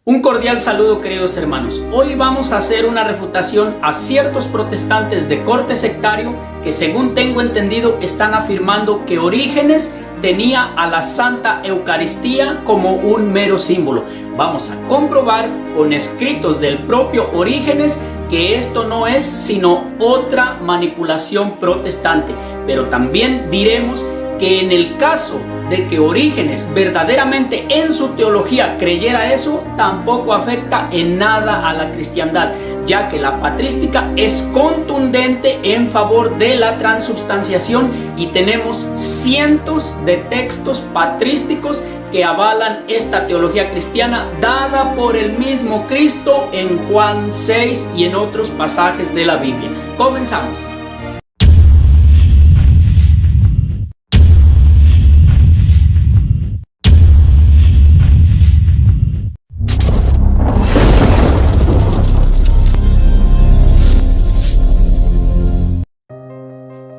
Un cordial saludo, queridos hermanos. Hoy vamos a hacer una refutación a ciertos protestantes de corte sectario que, según tengo entendido, están afirmando que Orígenes tenía a la Santa Eucaristía como un mero símbolo. Vamos a comprobar con escritos del propio Orígenes que esto no es sino otra manipulación protestante. Pero también diremos que en el caso de que Orígenes verdaderamente en su teología creyera eso, tampoco afecta en nada a la cristiandad, ya que la patrística es contundente en favor de la transubstanciación y tenemos cientos de textos patrísticos que avalan esta teología cristiana dada por el mismo Cristo en Juan 6 y en otros pasajes de la Biblia. Comenzamos.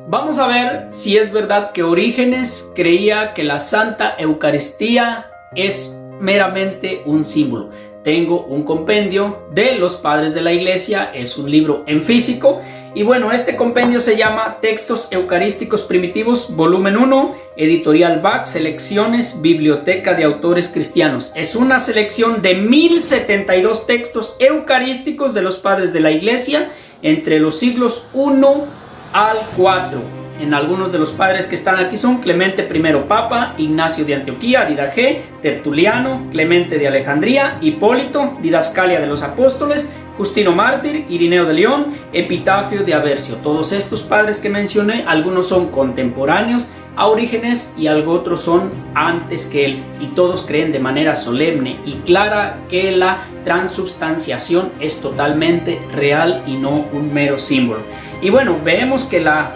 Vamos a ver si es verdad que Orígenes creía que la Santa Eucaristía es meramente un símbolo. Tengo un compendio de los padres de la iglesia, es un libro en físico, y bueno, este compendio se llama Textos Eucarísticos Primitivos, volumen 1, editorial BAC, selecciones, biblioteca de autores cristianos. Es una selección de 1072 textos eucarísticos de los padres de la iglesia entre los siglos 1 al 4. En algunos de los padres que están aquí son Clemente I Papa, Ignacio de Antioquía, Didaché, Tertuliano, Clemente de Alejandría, Hipólito, Didascalia de los Apóstoles, Justino Mártir, Irineo de León, Epitafio de Aversio. Todos estos padres que mencioné, algunos son contemporáneos a Orígenes y algo otros son antes que él, y todos creen de manera solemne y clara que la transubstanciación es totalmente real y no un mero símbolo. Y bueno, vemos que la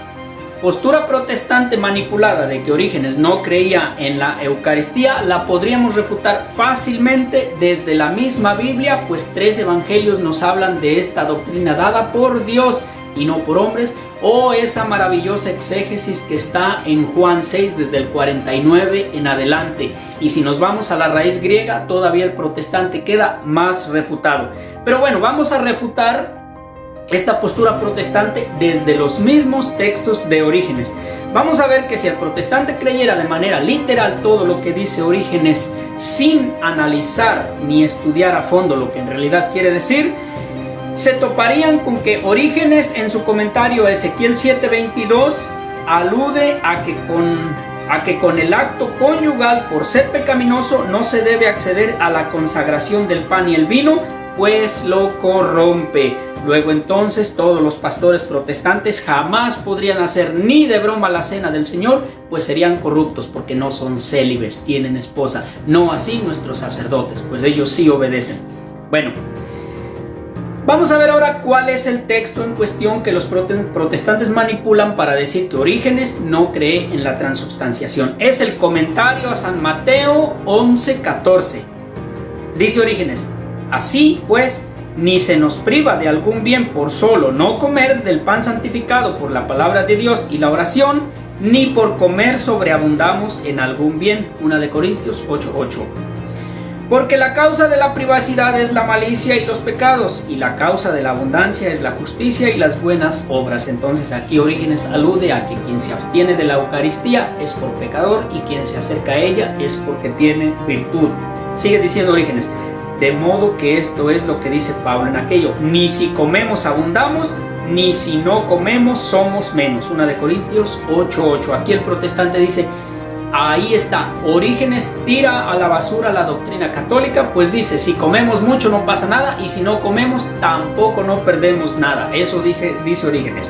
postura protestante manipulada de que Orígenes no creía en la Eucaristía la podríamos refutar fácilmente desde la misma Biblia, pues 3 evangelios nos hablan de esta doctrina dada por Dios y no por hombres, o esa maravillosa exégesis que está en Juan 6 desde el 49 en adelante. Y si nos vamos a la raíz griega, todavía el protestante queda más refutado. Pero bueno, vamos a refutar esta postura protestante desde los mismos textos de Orígenes. Vamos a ver que si el protestante creyera de manera literal todo lo que dice Orígenes sin analizar ni estudiar a fondo lo que en realidad quiere decir, se toparían con que Orígenes en su comentario a Ezequiel 7:22 alude a que con el acto conyugal por ser pecaminoso no se debe acceder a la consagración del pan y el vino, pues lo corrompe. Luego entonces todos los pastores protestantes jamás podrían hacer ni de broma la cena del Señor, pues serían corruptos porque no son célibes, tienen esposa. No así nuestros sacerdotes, pues ellos sí obedecen. Bueno, vamos a ver ahora cuál es el texto en cuestión que los protestantes manipulan para decir que Orígenes no cree en la transubstanciación. Es el comentario a San Mateo 11:14. Dice Orígenes: así pues, ni se nos priva de algún bien por solo no comer del pan santificado por la palabra de Dios y la oración, ni por comer sobreabundamos en algún bien. 1 de Corintios 8:8. Porque la causa de la privacidad es la malicia y los pecados, y la causa de la abundancia es la justicia y las buenas obras. Entonces aquí Orígenes alude a que quien se abstiene de la Eucaristía es por pecador y quien se acerca a ella es porque tiene virtud. Sigue diciendo Orígenes: de modo que esto es lo que dice Pablo en aquello: ni si comemos abundamos, ni si no comemos somos menos. 1 de Corintios 8:8. Aquí el protestante dice: ahí está, Orígenes tira a la basura la doctrina católica, pues dice: si comemos mucho no pasa nada, y si no comemos tampoco no perdemos nada. Eso dice Orígenes.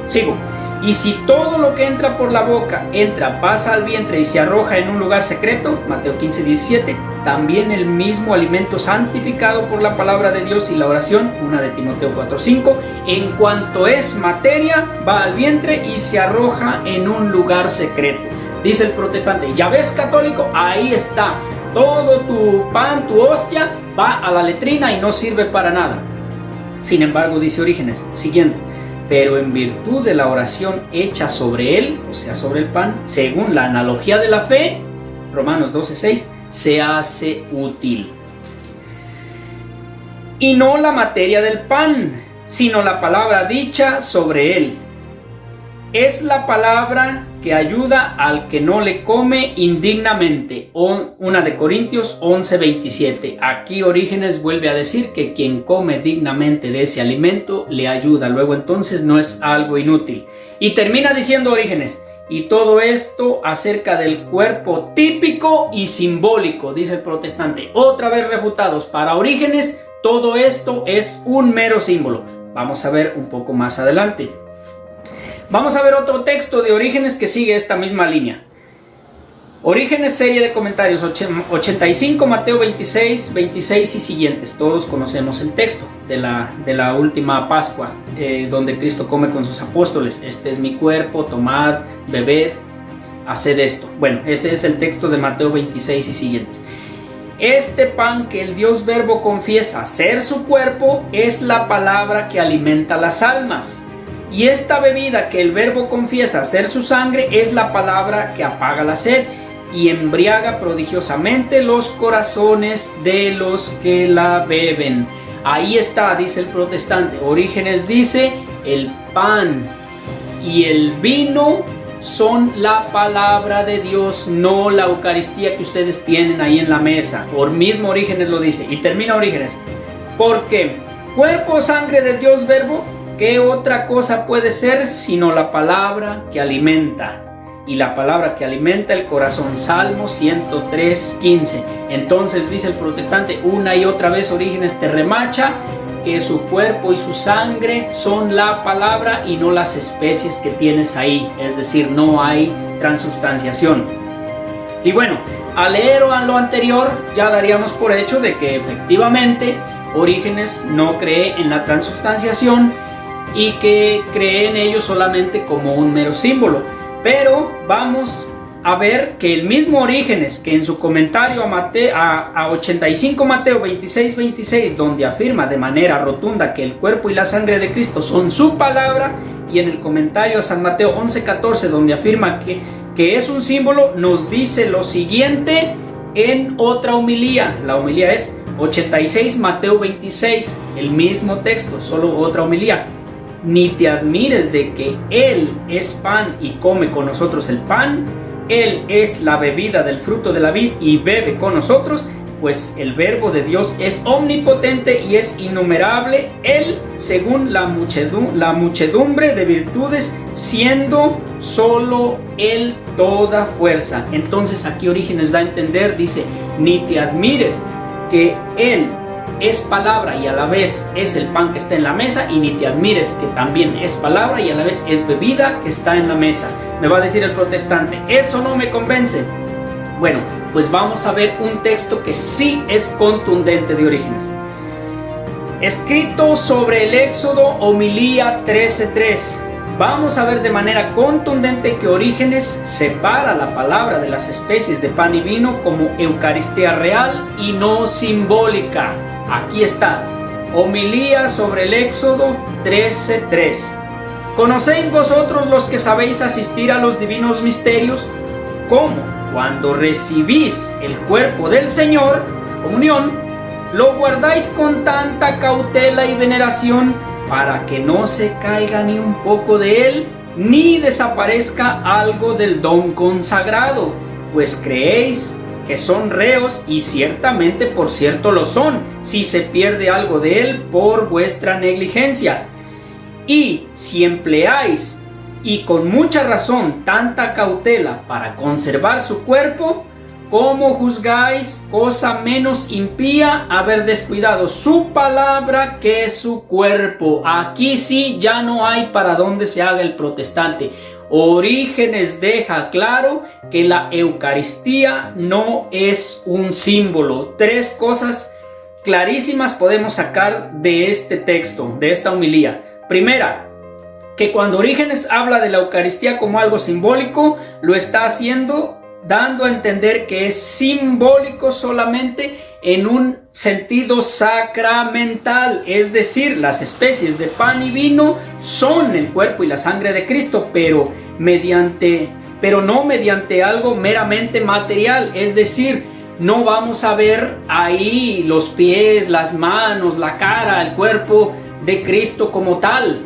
Sigo: y si todo lo que entra por la boca entra, pasa al vientre y se arroja en un lugar secreto, Mateo 15:17, también el mismo alimento santificado por la palabra de Dios y la oración, 1 de Timoteo 4:5, en cuanto es materia, va al vientre y se arroja en un lugar secreto. Dice el protestante: ya ves, católico, ahí está, todo tu pan, tu hostia, va a la letrina y no sirve para nada. Sin embargo, dice Orígenes, siguiendo: pero en virtud de la oración hecha sobre él, o sea, sobre el pan, según la analogía de la fe, Romanos 12:6, se hace útil. y no la materia del pan, sino la palabra dicha sobre él. Es la palabra que ayuda al que no le come indignamente. 1 de Corintios 11:27. Aquí Orígenes vuelve a decir que quien come dignamente de ese alimento le ayuda. Luego entonces no es algo inútil. Y termina diciendo Orígenes, y todo esto acerca del cuerpo típico y simbólico, dice el protestante. Otra vez refutados. Para Orígenes todo esto es un mero símbolo. Vamos a ver un poco más adelante. Vamos a ver otro texto de Orígenes que sigue esta misma línea. Orígenes, serie de comentarios 85, Mateo 26, 26 y siguientes. Todos conocemos el texto de la última Pascua, donde Cristo come con sus apóstoles. Este es mi cuerpo, tomad, bebed, haced esto. Bueno, ese es el texto de Mateo 26 y siguientes. Este pan que el Dios Verbo confiesa ser su cuerpo es la palabra que alimenta las almas. Y esta bebida que el Verbo confiesa ser su sangre es la palabra que apaga la sed y embriaga prodigiosamente los corazones de los que la beben. Ahí está, dice el protestante. Orígenes dice, el pan y el vino son la palabra de Dios, no la Eucaristía que ustedes tienen ahí en la mesa. Por mismo Orígenes lo dice. Y termina Orígenes. Porque cuerpo o sangre de Dios Verbo, ¿qué otra cosa puede ser sino la palabra que alimenta? Y la palabra que alimenta el corazón. Salmo 103:15. Entonces dice el protestante, una y otra vez Orígenes te remacha que su cuerpo y su sangre son la palabra y no las especies que tienes ahí. Es decir, no hay transubstanciación. Y bueno, al leer lo anterior ya daríamos por hecho de que efectivamente Orígenes no cree en la transubstanciación y que cree en ello solamente como un mero símbolo. Pero vamos a ver que el mismo Orígenes, que en su comentario a 85 Mateo 26:26, donde afirma de manera rotunda que el cuerpo y la sangre de Cristo son su palabra, y en el comentario a San Mateo 11:14, donde afirma que es un símbolo, nos dice lo siguiente en otra homilía. La homilía es 86 Mateo 26, el mismo texto, solo otra homilía. Ni te admires de que Él es pan y come con nosotros el pan, Él es la bebida del fruto de la vid y bebe con nosotros, pues el Verbo de Dios es omnipotente y es innumerable, Él según la muchedumbre de virtudes, siendo solo Él toda fuerza. Entonces aquí Orígenes da a entender, dice, ni te admires que Él es palabra y a la vez es el pan que está en la mesa, y ni te admires que también es palabra y a la vez es bebida que está en la mesa. Me va a decir el protestante, eso no me convence. Bueno, pues vamos a ver un texto que sí es contundente de Orígenes. Escrito sobre el Éxodo, homilía 13:3. Vamos a ver de manera contundente que Orígenes separa la palabra de las especies de pan y vino como Eucaristía real y no simbólica. Aquí está, homilía sobre el Éxodo 13:3. ¿Conocéis vosotros los que sabéis asistir a los divinos misterios? ¿Cómo? Cuando recibís el cuerpo del Señor, comunión, lo guardáis con tanta cautela y veneración para que no se caiga ni un poco de él, ni desaparezca algo del don consagrado, pues creéis que son reos, y ciertamente por cierto lo son, si se pierde algo de él por vuestra negligencia. Y si empleáis, y con mucha razón, tanta cautela para conservar su cuerpo, ¿cómo juzgáis cosa menos impía haber descuidado su palabra que su cuerpo? Aquí sí ya no hay para dónde se haga el protestante. Orígenes deja claro que la Eucaristía no es un símbolo. Tres cosas clarísimas podemos sacar de este texto, de esta homilía. Primera, que cuando Orígenes habla de la Eucaristía como algo simbólico, lo está haciendo dando a entender que es simbólico solamente en un sentido sacramental, es decir, las especies de pan y vino son el cuerpo y la sangre de Cristo, pero no mediante algo meramente material, es decir, no vamos a ver ahí los pies, las manos, la cara, el cuerpo de Cristo como tal,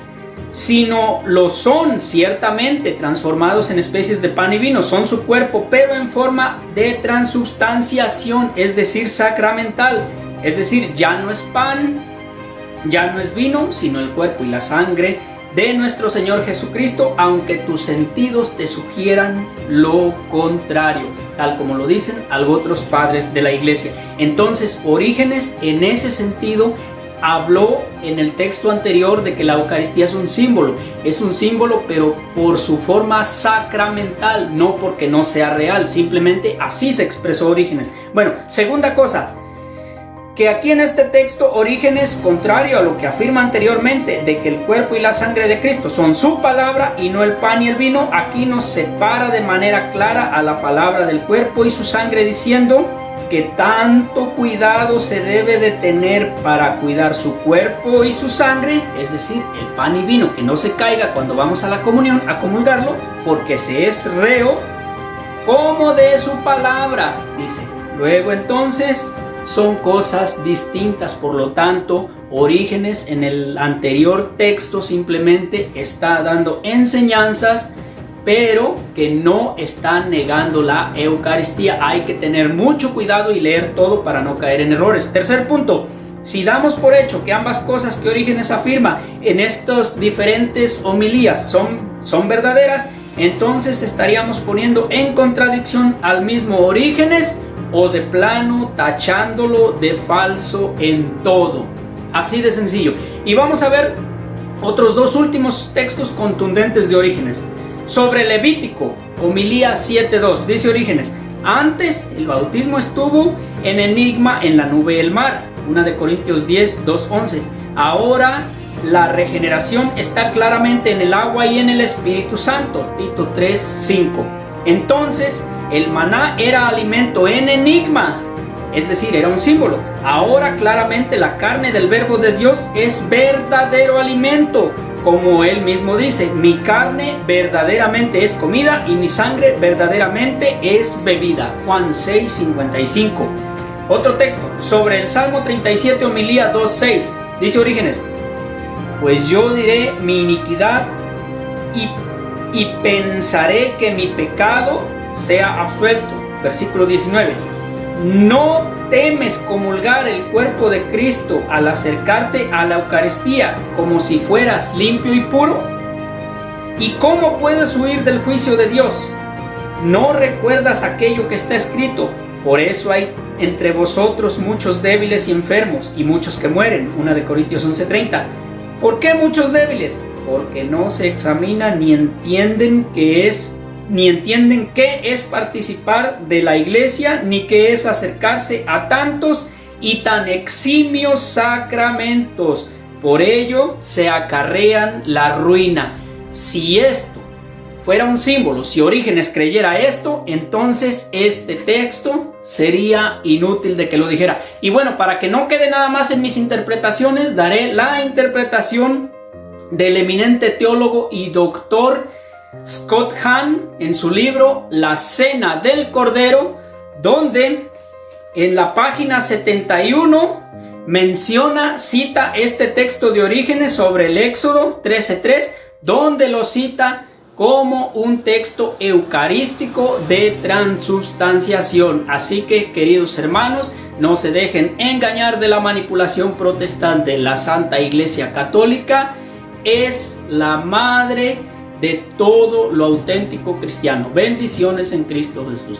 sino lo son ciertamente transformados en especies de pan y vino, son su cuerpo, pero en forma de transubstanciación, es decir, sacramental, es decir, ya no es pan, ya no es vino, sino el cuerpo y la sangre de nuestro Señor Jesucristo, aunque tus sentidos te sugieran lo contrario, tal como lo dicen otros padres de la iglesia. Entonces, Orígenes en ese sentido habló en el texto anterior de que la Eucaristía es un símbolo, pero por su forma sacramental, no porque no sea real, simplemente así se expresó Orígenes. Bueno, segunda cosa, que aquí en este texto Orígenes, contrario a lo que afirma anteriormente de que el cuerpo y la sangre de Cristo son su palabra y no el pan y el vino, aquí nos separa de manera clara a la palabra del cuerpo y su sangre, diciendo que tanto cuidado se debe de tener para cuidar su cuerpo y su sangre, es decir, el pan y vino, que no se caiga cuando vamos a la comunión a comulgarlo, porque se es reo como de su palabra, dice. Luego entonces son cosas distintas, por lo tanto, Orígenes en el anterior texto simplemente está dando enseñanzas, pero que no está negando la Eucaristía. Hay que tener mucho cuidado y leer todo para no caer en errores. Tercer punto, si damos por hecho que ambas cosas que Orígenes afirma en estas diferentes homilías son verdaderas, entonces estaríamos poniendo en contradicción al mismo Orígenes, o de plano tachándolo de falso en todo. Así de sencillo. Y vamos a ver otros dos últimos textos contundentes de Orígenes. Sobre Levítico, homilía 7.2, dice Orígenes: antes el bautismo estuvo en enigma en la nube y el mar. 1 de Corintios 10.2.11. Ahora la regeneración está claramente en el agua y en el Espíritu Santo. Tito 3.5. Entonces el maná era alimento en enigma, es decir, era un símbolo. Ahora claramente la carne del verbo de Dios es verdadero alimento, como él mismo dice: mi carne verdaderamente es comida y mi sangre verdaderamente es bebida. Juan 6.55. Otro texto sobre el Salmo 37, homilía 2.6, dice Orígenes: pues yo diré mi iniquidad y pensaré que mi pecado sea absuelto. Versículo 19. ¿No temes comulgar el cuerpo de Cristo al acercarte a la Eucaristía como si fueras limpio y puro? ¿Y cómo puedes huir del juicio de Dios? ¿No recuerdas aquello que está escrito? Por eso hay entre vosotros muchos débiles y enfermos, y muchos que mueren. 1 de Corintios 11.30. ¿Por qué muchos débiles? Porque no se examinan ni entienden qué es participar de la iglesia, ni qué es acercarse a tantos y tan eximios sacramentos. Por ello se acarrean la ruina. Si esto fuera un símbolo, si Orígenes creyera esto, entonces este texto sería inútil de que lo dijera. Y bueno, para que no quede nada más en mis interpretaciones, daré la interpretación del eminente teólogo y doctor Scott Hahn en su libro La Cena del Cordero, donde en la página 71 cita este texto de Orígenes sobre el Éxodo 13.3, donde lo cita como un texto eucarístico de transubstanciación. Así que, queridos hermanos, no se dejen engañar de la manipulación protestante. La Santa Iglesia Católica es la madre de todo lo auténtico cristiano. Bendiciones en Cristo Jesús.